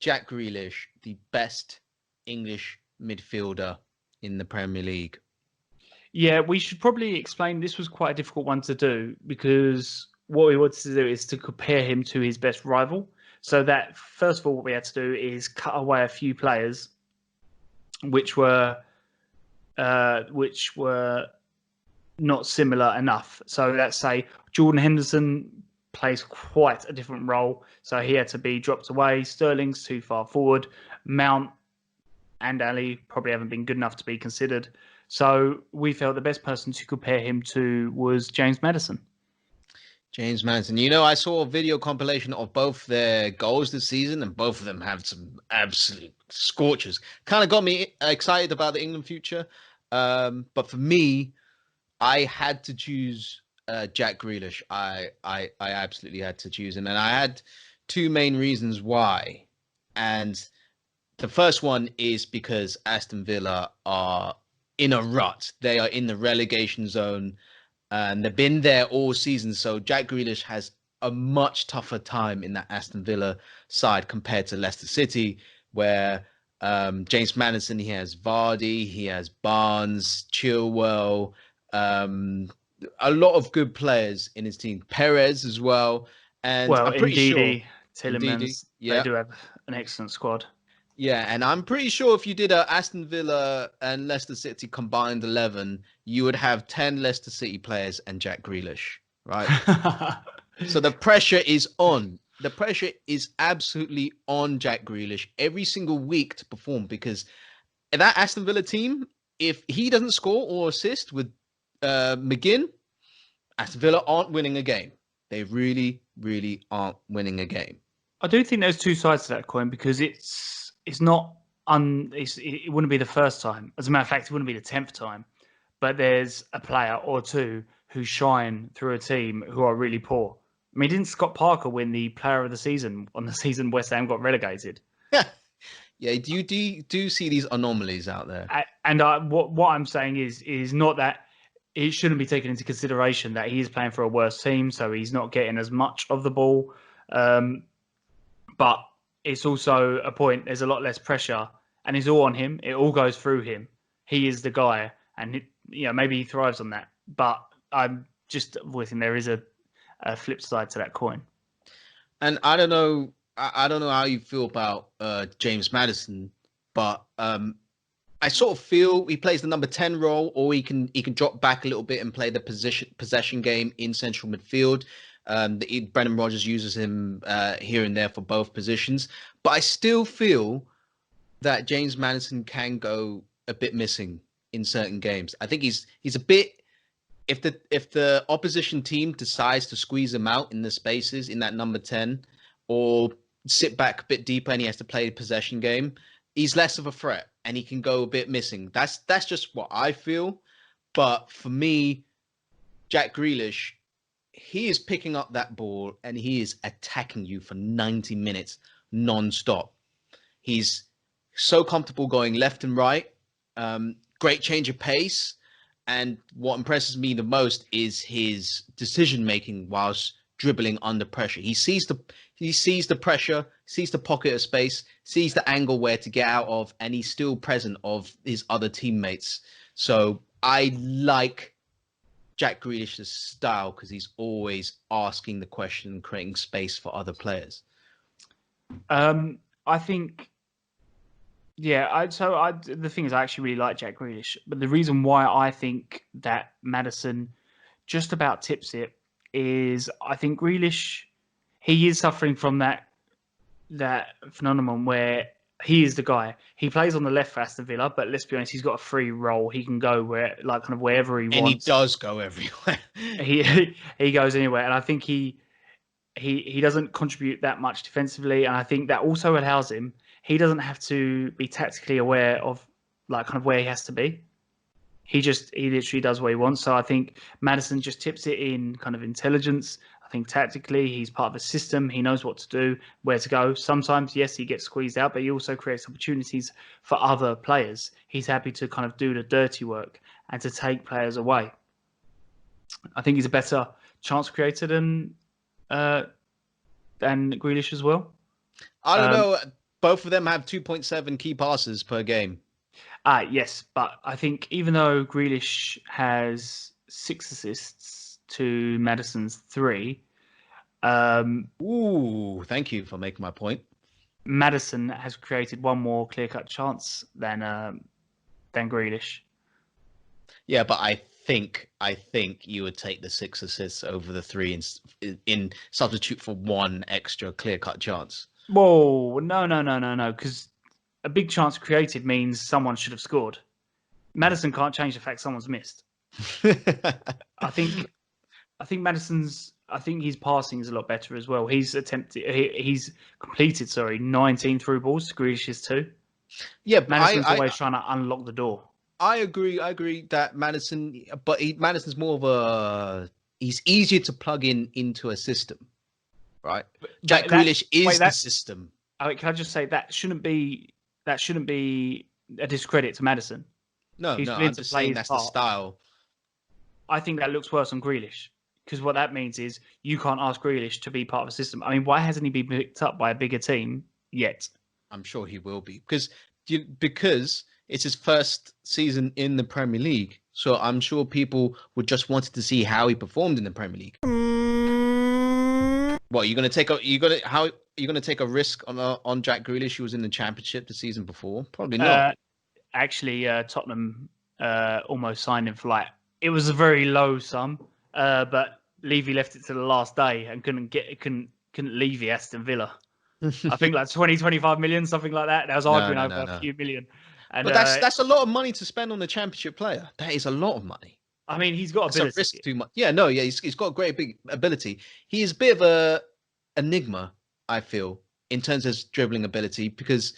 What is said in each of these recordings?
Jack Grealish the best English midfielder in the Premier League? Yeah, we should probably explain this was quite a difficult one to do because what we wanted to do is to compare him to his best rival. So that first of all, what we had to do is cut away a few players which were not similar enough. So let's say Jordan Henderson plays quite a different role, so he had to be dropped away. Sterling's too far forward. Mount and Ali probably haven't been good enough to be considered. So we felt the best person to compare him to was James Maddison. James Maddison. You know, I saw a video compilation of both their goals this season, and both of them have some absolute scorchers. Kind of got me excited about the England future. But for me, I had to choose Jack Grealish. I absolutely had to choose him, and I had two main reasons why. And the first one is because Aston Villa are in a rut. They are in the relegation zone, and they've been there all season. So Jack Grealish has a much tougher time in that Aston Villa side compared to Leicester City, where James Maddison, he has Vardy, he has Barnes, Chilwell, a lot of good players in his team. Perez as well. And Well, I'm pretty sure Tielemans, yeah. they do have an excellent squad. Yeah, and I'm pretty sure if you did a Aston Villa and Leicester City combined 11, you would have 10 Leicester City players and Jack Grealish, right? So the pressure is on. The pressure is absolutely on Jack Grealish every single week to perform, because that Aston Villa team, if he doesn't score or assist with McGinn, Aston Villa aren't winning a game. They really, really aren't winning a game. I do think there's two sides to that coin because it's not it wouldn't be the first time. As a matter of fact, it wouldn't be the 10th time. But there's a player or two who shine through a team who are really poor. I mean, didn't Scott Parker win the Player of the Season on the season West Ham got relegated? Yeah, do see these anomalies out there. And what I'm saying is not that it shouldn't be taken into consideration that he's playing for a worse team, so he's not getting as much of the ball. But it's also a point. There's a lot less pressure, and it's all on him. It all goes through him. He is the guy, and maybe he thrives on that. But I'm just voicing there is a flip side to that coin. And I don't know how you feel about James Maddison, but I sort of feel he plays the number 10 role, or he can drop back a little bit and play the possession game in central midfield. Brendan Rodgers uses him here and there for both positions, but I still feel that James Maddison can go a bit missing in certain games. I think he's a bit, if the opposition team decides to squeeze him out in the spaces in that number 10, or sit back a bit deeper and he has to play a possession game, he's less of a threat and he can go a bit missing. That's just what I feel. But for me, Jack Grealish, he is picking up that ball and he is attacking you for 90 minutes non-stop. He's so comfortable going left and right. Great change of pace. And what impresses me the most is his decision-making whilst dribbling under pressure. He sees the pressure, sees the pocket of space, sees the angle where to get out of, and he's still present of his other teammates. So I like Jack Grealish's style because he's always asking the question and creating space for other players. I think, the thing is, I actually really like Jack Grealish, but the reason why I think that Maddison just about tips it is I think Grealish, he is suffering from that phenomenon where he is the guy. He plays on the left for Aston Villa, but let's be honest, he's got a free role. He can go wherever he wants. And he does go everywhere. he goes anywhere, and I think he doesn't contribute that much defensively, and I think that also allows him. He doesn't have to be tactically aware of where he has to be. He literally does what he wants. So I think Maddison just tips it in kind of intelligence. I think tactically, he's part of a system. He knows what to do, where to go. Sometimes, yes, he gets squeezed out, but he also creates opportunities for other players. He's happy to kind of do the dirty work and to take players away. I think he's a better chance creator than Grealish as well. I don't know. both of them have 2.7 key passes per game. Yes, but I think even though Grealish has 6 assists to Maddison's 3, Ooh, thank you for making my point. Maddison has created one more clear-cut chance than Grealish. Yeah, but I think you would take the 6 assists over the 3 in substitute for one extra clear-cut chance. Whoa, no, because a big chance created means someone should have scored. Maddison can't change the fact someone's missed. I think his passing is a lot better as well. He's completed 19 through balls to Grealish's 2. Yeah, but Maddison's always trying to unlock the door. I agree that Maddison, but Maddison's more of he's easier to plug into a system, right? Jack Grealish is the system. Can I just say that shouldn't be a discredit to Maddison. No, I'm just saying that's the style. I think that looks worse on Grealish, because what that means is you can't ask Grealish to be part of a system. I mean, why hasn't he been picked up by a bigger team yet? I'm sure he will be, because it's his first season in the Premier League. So I'm sure people would just wanted to see how he performed in the Premier League. What, you're gonna take a risk on Jack Grealish, who was in the Championship the season before? Probably not. Actually, Tottenham almost signed him for it was a very low sum, but Levy left it to the last day and couldn't Levy Aston Villa. I think 25 million, something like that. There was arguing over a few million. And, but that's a lot of money to spend on a Championship player. That is a lot of money. I mean, he's got ability. That's a risk too much. Yeah, no, yeah, he's got a great big ability. He is a bit of a enigma, I feel, in terms of his dribbling ability, because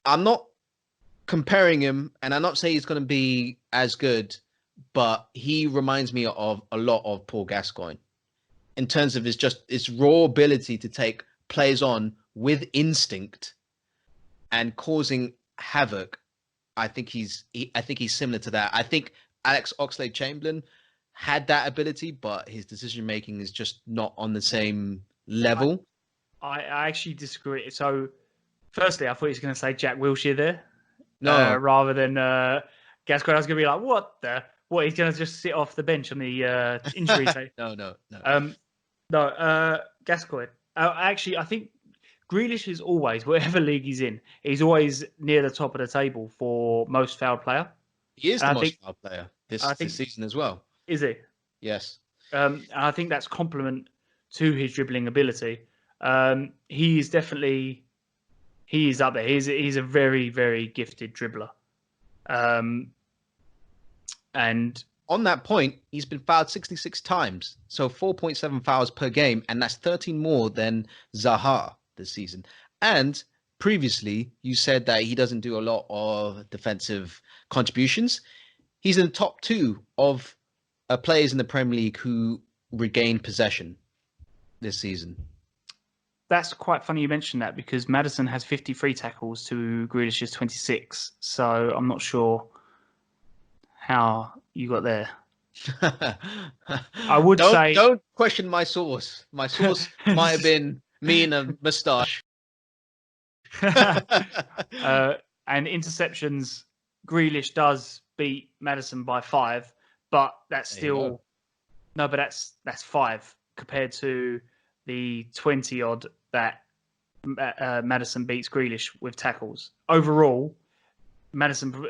I'm not comparing him, and I'm not saying he's going to be as good, but he reminds me of a lot of Paul Gascoigne in terms of his raw ability to take plays on with instinct and causing havoc. I think he's similar to that. I think Alex Oxlade-Chamberlain had that ability, but his decision making is just not on the same level. I actually disagree. So, firstly, I thought he was going to say Jack Wilshere there. No, rather than Gascoigne. I was going to be like, what? He's going to just sit off the bench on the injury tape? No. Gascoigne. Actually, I think Grealish is always, whatever league he's in, he's always near the top of the table for most fouled player. He is the most fouled player this season as well. Is he? Yes. And I think that's compliment to his dribbling ability. He is definitely. He is up there. He's a very, very gifted dribbler. And on that point, he's been fouled 66 times. So 4.7 fouls per game. And that's 13 more than Zaha this season. And previously, you said that he doesn't do a lot of defensive contributions. He's in the top 2 of players in the Premier League who regain possession this season. That's quite funny you mentioned that, because Maddison has 53 tackles to Grealish's 26. So I'm not sure how you got there. I would say... Don't question my source. My source might have been me in a moustache. And interceptions, Grealish does beat Maddison by 5, but that's still... No, but that's 5 compared to the 20-odd that Maddison beats Grealish with tackles. Overall, Maddison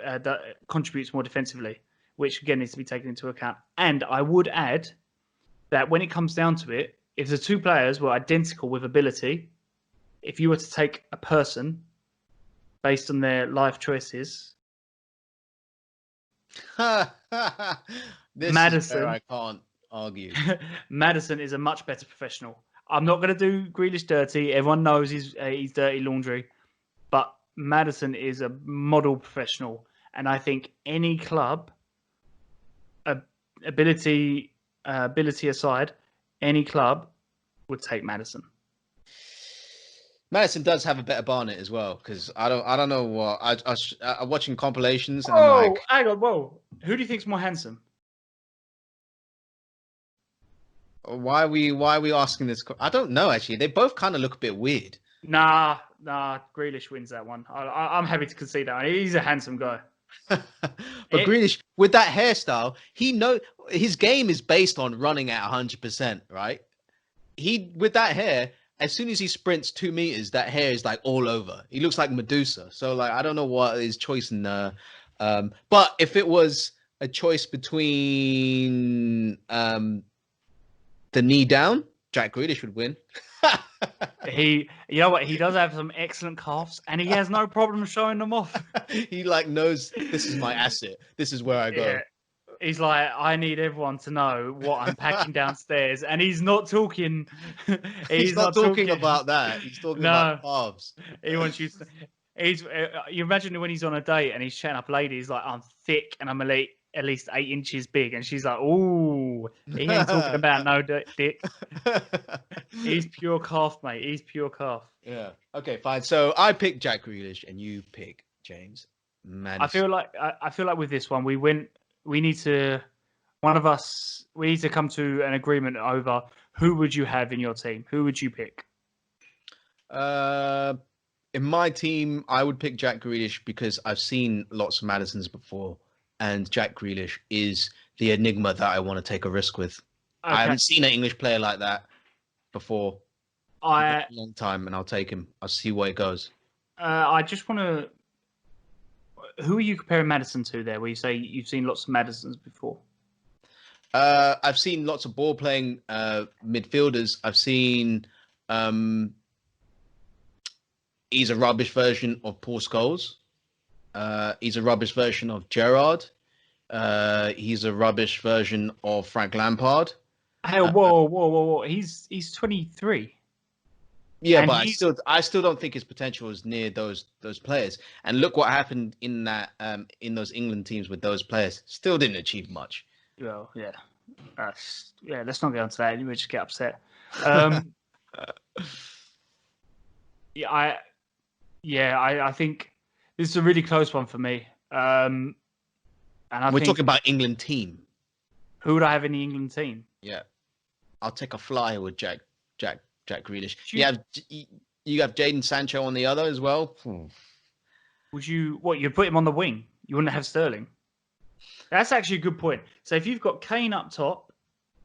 contributes more defensively, which again needs to be taken into account. And I would add that when it comes down to it, if the two players were identical with ability, if you were to take a person based on their life choices, Maddison, I can't argue. Maddison is a much better professional. I'm not going to do Grealish dirty. Everyone knows he's dirty laundry. But Maddison is a model professional. And I think any club, ability aside, any club would take Maddison. Maddison does have a better Barnet as well, because I don't know what I'm watching compilations and I'm like, hang on, who do you think's more handsome? Why are we asking this? I don't know, actually. They both kind of look a bit weird. Nah. Grealish wins that one. I'm happy to concede that one. He's a handsome guy. But Grealish, with that hairstyle, his game is based on running at 100%, right? He with that hair, as soon as he sprints 2 meters, that hair is like all over. He looks like Medusa. So like I don't know what his choice in but if it was a choice between the knee down, Jack Grealish would win. You know what? He does have some excellent calves, and he has no problem showing them off. He like knows this is my asset. This is where I go. Yeah. He's like, I need everyone to know what I'm packing downstairs, and he's not talking. He's not talking about that. He's talking about calves. He wants you. You imagine when he's on a date and he's chatting up ladies like, I'm thick and I'm at least 8 inches big, and she's like, ooh, he ain't talking about no dick. He's pure calf, mate. He's pure calf. Yeah. Okay, fine. So I pick Jack Grealish, and you pick James Maddison. I feel like with this one, we need to come to an agreement over who would you have in your team? Who would you pick? In my team, I would pick Jack Grealish because I've seen lots of Maddisons before, and Jack Grealish is the enigma that I want to take a risk with. Okay. I haven't seen an English player like that before. A long time, and I'll take him. I'll see where it goes. I just want to. Who are you comparing Maddison to there? Where you say you've seen lots of Maddisons before? I've seen lots of ball-playing midfielders. I've seen. He's a rubbish version of Paul Scholes. He's a rubbish version of Gerrard. He's a rubbish version of Frank Lampard. Hey, whoa! He's 23. Yeah, but I still don't think his potential is near those players. And look what happened in that in those England teams with those players. Still didn't achieve much. Well, yeah, let's not get onto that. We just get upset. I think this is a really close one for me. And we're talking about England team. Who would I have in the England team? Yeah, I'll take a flyer with Jack Grealish. You have Jadon Sancho on the other as well. Would you? What, you'd put him on the wing? You wouldn't have Sterling. That's actually a good point. So if you've got Kane up top,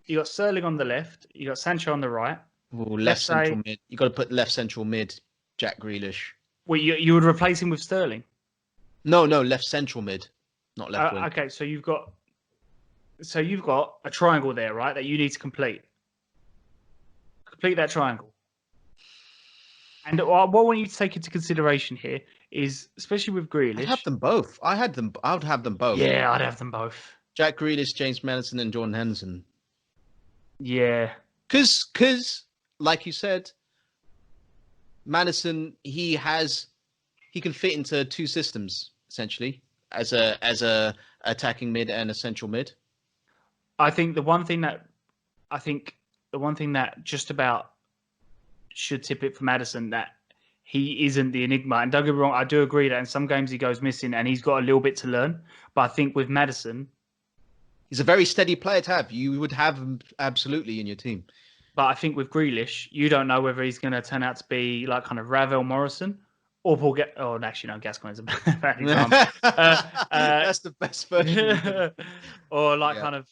you got Sterling on the left, you got Sancho on the right. Ooh, left central mid. You got to put left central mid. Jack Grealish. Well, you would replace him with Sterling. No, left central mid, not left wing. Okay, so you've got a triangle there, right? That you need to complete. Complete that triangle. And what I want you to take into consideration here is, especially with Grealish, I have them both. I would have them both. Yeah, I'd have them both. Jack Grealish, James Maddison, and Jordan Henderson. Yeah, because like you said, Maddison he can fit into two systems essentially as a attacking mid and a central mid. I think the one thing that just about should tip it for Maddison, that he isn't the enigma. And don't get me wrong, I do agree that in some games he goes missing and he's got a little bit to learn. But I think with Maddison, he's a very steady player to have. You would have him absolutely in your team. But I think with Grealish, you don't know whether he's going to turn out to be like kind of Ravel Morrison or Paul. Actually, no, Gascoigne is a bad example. That's the best version. Or like kind of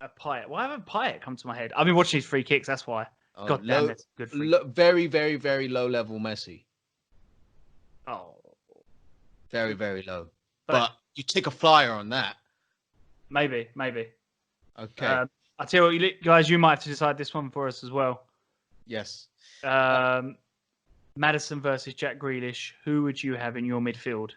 a Payet. Why haven't Payet come to my head? I've been watching his free kicks. That's why. God damn, that's good. Very, very, very low level Messi. Oh, very, very low. But you take a flyer on that. Maybe. Okay. I tell you what, guys, you might have to decide this one for us as well. Yes. Maddison versus Jack Grealish. Who would you have in your midfield?